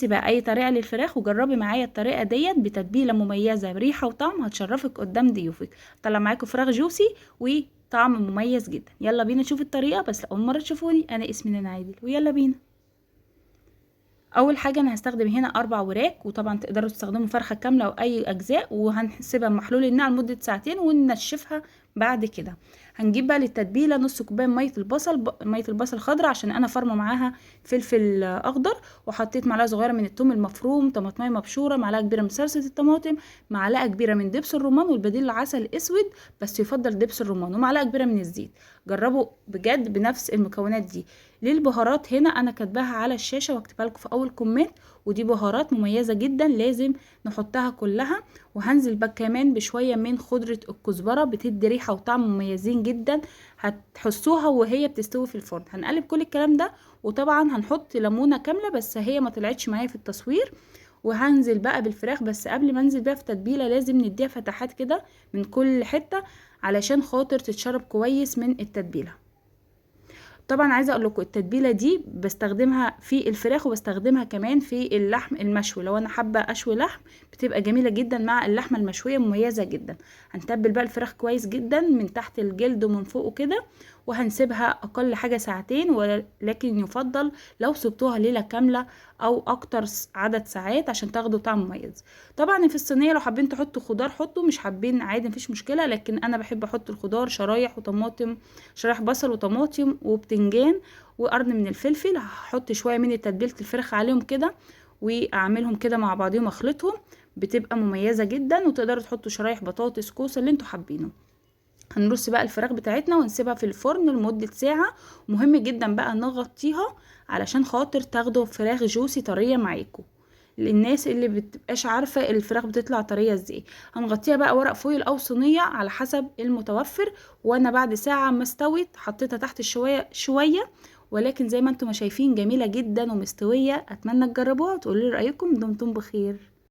بقى اي طريقه للفراخ وجربي معايا الطريقه ديت بتتبيله مميزه بريحه وطعم هتشرفك قدام ضيوفك. طلع معاكم فراخ جوسي وطعم مميز جدا. يلا بينا نشوف الطريقه، بس اول مره تشوفوني انا اسمي نانا عادل ويلا بينا. اول حاجه انا هستخدم هنا 4 وراك، وطبعا تقدروا تستخدموا فرخه كامله او اي اجزاء، وهنسيبها محلول النقع لمده ساعتين وننشفها. بعد كده هنجيب بقى للتتبيله نص كوبايه ميه البصل، ميه البصل خضراء، عشان انا فرمه معاها فلفل اخضر، وحطيت معلقه صغيره من الثوم المفروم، طماطميه مبشوره، معلقه كبيره من صلصه الطماطم، معلقه كبيره من دبس الرمان، والبديل العسل اسود بس يفضل دبس الرمان، ومعلقه كبيره من الزيت. جربوا بجد بنفس المكونات دي. للبهارات هنا انا كاتباها على الشاشه واكتبها لكم في اول كومنت، ودي بهارات مميزه جدا لازم نحطها كلها. وهنزل بقى كمان بشويه من خضره الكزبره، بتدي ريحه وطعم مميزين جدا، هتحسوها وهي بتستوي في الفرن. هنقلب كل الكلام ده، وطبعا هنحط ليمونه كامله بس هي ما طلعتش معايا في التصوير. وهنزل بقى بالفراخ، بس قبل ما انزل بيها في تتبيله لازم نديها فتحات كده من كل حته علشان خاطر تتشرب كويس من التتبيله. طبعا عايزه اقول لكم التتبيله دي بستخدمها في الفراخ وبستخدمها كمان في اللحم المشوي، لو انا حابه اشوي لحم بتبقى جميله جدا مع اللحمه المشويه، مميزه جدا. هنتبل بقى الفراخ كويس جدا من تحت الجلد ومن فوق كده، وهنسيبها اقل حاجه ساعتين، ولكن يفضل لو سبتوها ليله كامله او اكتر عدد ساعات عشان تاخدوا طعم مميز. طبعا في الصينيه لو حابين تحطوا خضار حطوا، مش حابين عادي مفيش مشكله، لكن انا بحب احط الخضار شرايح وطماطم، شرايح بصل وطماطم وبتنجان وقرن من الفلفل. هحط شويه من تتبيله الفراخ عليهم كده واعملهم كده مع بعضهم اخلطهم، بتبقى مميزه جدا. وتقدروا تحطوا شرايح بطاطس كوسه اللي انتوا حابينه. هنرص بقى الفراخ بتاعتنا ونسيبها في الفرن لمدة ساعة. مهم جدا بقى نغطيها علشان خاطر تاخدوا فراخ جوسي طرية معاكم. للناس اللي بتبقاش عارفة الفراخ بتطلع طرية ازاي، هنغطيها بقى ورق فويل او صينية على حسب المتوفر. وانا بعد ساعة ما استوت حطيتها تحت الشواية شوية، ولكن زي ما انتم ما شايفين جميلة جدا ومستوية. اتمنى تجربوها وتقولوا لي رأيكم. دمتم بخير.